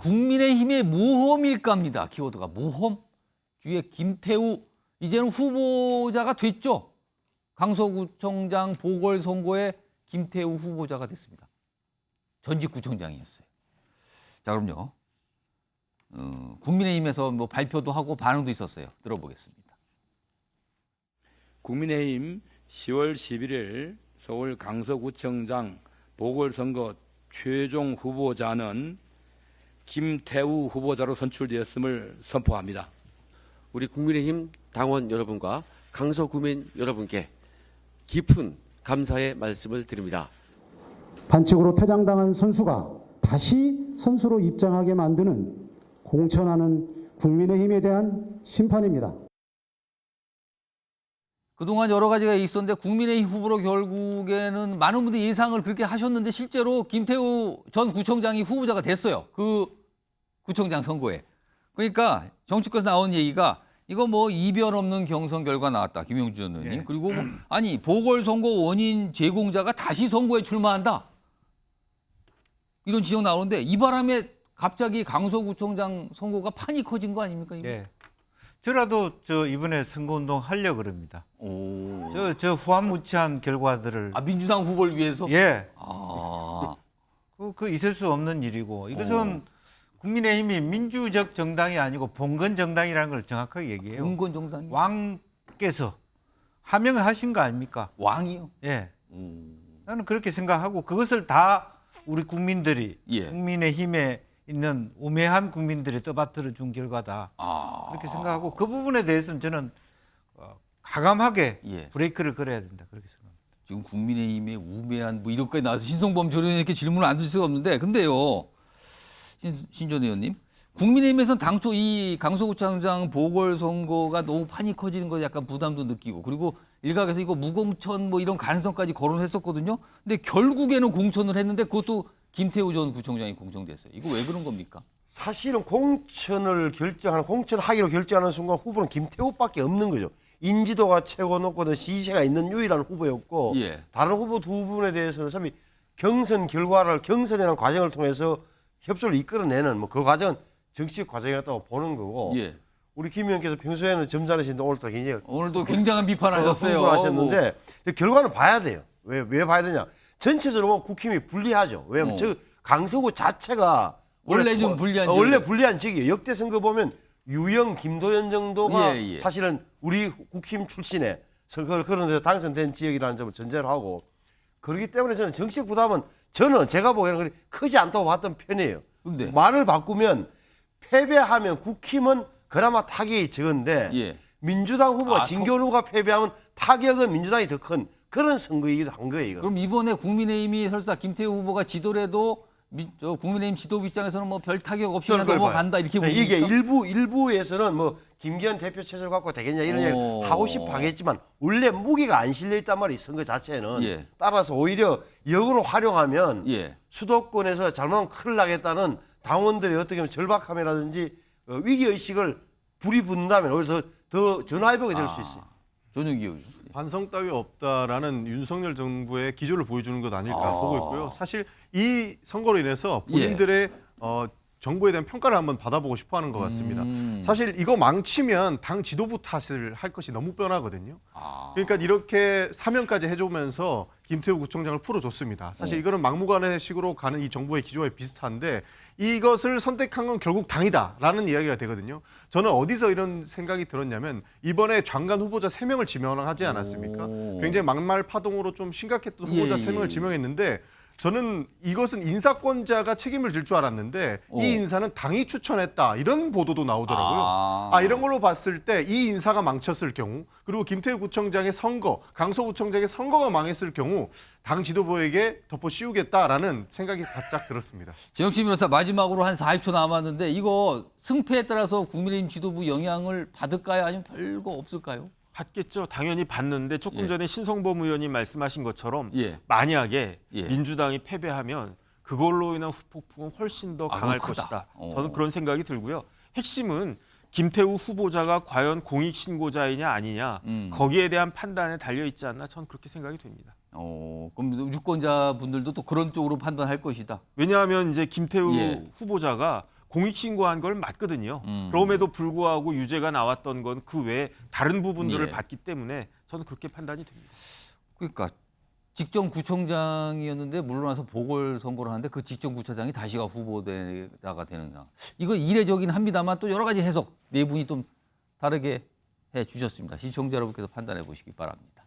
국민의힘의 모험일까입니다. 키워드가 모험. 뒤에 김태우 이제는 후보자가 됐죠. 강서구청장 보궐선거에 김태우 후보자가 됐습니다. 전직 구청장이었어요. 자, 그럼요. 국민의힘에서 뭐 발표도 하고 반응도 있었어요. 들어보겠습니다. 국민의힘 10월 11일 서울 강서구청장 보궐선거 최종 후보자는 김태우 후보자로 선출되었음을 선포합니다. 우리 국민의힘 당원 여러분과 강서구민 여러분께 깊은 감사의 말씀을 드립니다. 반칙으로 퇴장당한 선수가 다시 선수로 입장하게 만드는 공천하는 국민의힘에 대한 심판입니다. 그동안 여러 가지가 있었는데 국민의힘 후보로 결국에는 많은 분들이 예상을 그렇게 하셨는데 실제로 김태우 전 구청장이 후보자가 됐어요. 그 구청장 선거에. 그러니까 정치권에서 나온 얘기가 이거 뭐 이변 없는 경선 결과 나왔다. 김영주 전 의원님. 네. 그리고 아니 보궐선거 원인 제공자가 다시 선거에 출마한다. 이런 지적 나오는데 이 바람에 갑자기 강서구청장 선거가 판이 커진 거 아닙니까? 이거? 예. 저라도 이번에 선거운동 하려고 그럽니다. 오. 저 후한무치한 결과들을. 아 민주당 후보를 위해서? 예. 아. 그 있을 수 없는 일이고 이것은 국민의힘이 민주적 정당이 아니고 봉건 정당이라는 걸 정확하게 얘기해요. 봉건 정당이? 왕께서 하명하신 거 아닙니까? 왕이요? 예. 나는 그렇게 생각하고 그것을 다 우리 국민들이 예. 국민의힘에 있는 우매한 국민들이 떠받들어 준 결과다. 아. 그렇게 생각하고 그 부분에 대해서는 저는 가감하게 예. 브레이크를 걸어야 된다. 그렇게 생각합니다. 지금 국민의힘의 우매한 뭐 이런까지 나와서 신성범 전 의원님께 질문을 안 드릴 수가 없는데 근데요. 신 전 의원님. 국민의힘에서는 당초 이 강서구청장 보궐선거가 너무 판이 커지는 거 약간 부담도 느끼고 그리고 일각에서 이거 무공천 뭐 이런 가능성까지 거론했었거든요. 근데 결국에는 공천을 했는데 그것도 김태우 전 구청장이 공천됐어요. 이거 왜 그런 겁니까? 사실은 공천하기로 결정하는 순간 후보는 김태우밖에 없는 거죠. 인지도가 최고 높고 시세가 있는 유일한 후보였고 예. 다른 후보 두 분에 대해서는 참 경선이라는 과정을 통해서 협조를 이끌어내는 뭐 그 과정은 정치적 과정이었다고 보는 거고 예. 우리 김 의원께서 평소에는 점잖으신데 오늘도 굉장히 오늘도 굉장한 비판하셨어요. 하셨는데 결과는 봐야 돼요. 왜 봐야 되냐? 전체적으로 보면 국힘이 불리하죠. 왜냐하면 저 강서구 자체가 원래 좀 불리한 지역이에요. 원래 불리한 지역이에요. 역대 선거 보면 유영, 김도연 정도가 예, 예. 사실은 우리 국힘 출신의 선거를 그런 데서 당선된 지역이라는 점을 전제로 하고 그렇기 때문에 저는 정치적 부담은 제가 보기에는 크지 않다고 봤던 편이에요. 근데? 말을 바꾸면 패배하면 국힘은 그나마 타격이 적은데 예. 민주당 후보가 진교훈 후보가 패배하면 타격은 민주당이 더 큰 그런 선거이기도 한 거예요. 이건. 그럼 이번에 국민의힘이 설사 김태우 후보가 지더라도 국민의힘 지도부 입장에서는 뭐 별 타격 없이 그냥 그걸 넘어간다 이렇게 보입니까? 이게 일부에서는 뭐 김기현 대표 체제를 갖고 되겠냐 이런 얘기를 하고 싶어 하겠지만 원래 무게가 안 실려 있단 말이에요. 선거 자체는. 예. 따라서 오히려 역으로 활용하면 예. 수도권에서 잘못하면 큰일 나겠다는 당원들의 어떻게 보면 절박함이라든지 위기의식을 불이 붙는다면 오히려 더 전화위복이 될 수 있어요. 전용기 의원. 반성 따위 없다라는 윤석열 정부의 기조를 보여주는 것 아닐까 보고 있고요. 사실 이 선거로 인해서 본인들의 정부에 대한 평가를 한번 받아보고 싶어하는 것 같습니다. 사실 이거 망치면 당 지도부 탓을 할 것이 너무 뻔하거든요. 그러니까 이렇게 사면까지 해주면서 김태우 구청장을 풀어줬습니다. 사실 이거는 막무가내식으로 가는 이 정부의 기조와 비슷한데 이것을 선택한 건 결국 당이다라는 이야기가 되거든요. 저는 어디서 이런 생각이 들었냐면 이번에 장관 후보자 3명을 지명하지 않았습니까? 굉장히 막말 파동으로 좀 심각했던 후보자 3명을 지명했는데 저는 이것은 인사권자가 책임을 질 줄 알았는데 이 인사는 당이 추천했다 이런 보도도 나오더라고요. 이런 걸로 봤을 때 이 인사가 망쳤을 경우 그리고 김태우 구청장의 선거, 강서구청장의 선거가 망했을 경우 당 지도부에게 덮어 씌우겠다라는 생각이 바짝 들었습니다. 정영진 변호사 마지막으로 한 40초 남았는데 이거 승패에 따라서 국민의힘 지도부 영향을 받을까요? 아니면 별거 없을까요? 받겠죠. 당연히 받는데 조금 예. 전에 신성범 의원님 말씀하신 것처럼 예. 만약에 예. 민주당이 패배하면 그걸로 인한 후폭풍은 훨씬 더 강할 그건 크다. 것이다. 저는 그런 생각이 들고요. 핵심은 김태우 후보자가 과연 공익신고자이냐 아니냐 거기에 대한 판단에 달려있지 않나 저는 그렇게 생각이 됩니다. 그럼 유권자분들도 또 그런 쪽으로 판단할 것이다. 왜냐하면 이제 김태우 예. 후보자가 공익신고한 걸 맞거든요. 그럼에도 불구하고 유죄가 나왔던 건 그 외에 다른 부분들을 예. 봤기 때문에 저는 그렇게 판단이 됩니다. 그러니까 직전 구청장이었는데 물러나서 보궐선거를 하는데 그 직전 구청장이 다시가 후보자가 되는 상황. 이거 이례적이긴 합니다만 또 여러 가지 해석 네 분이 좀 다르게 해 주셨습니다. 시청자 여러분께서 판단해 보시기 바랍니다.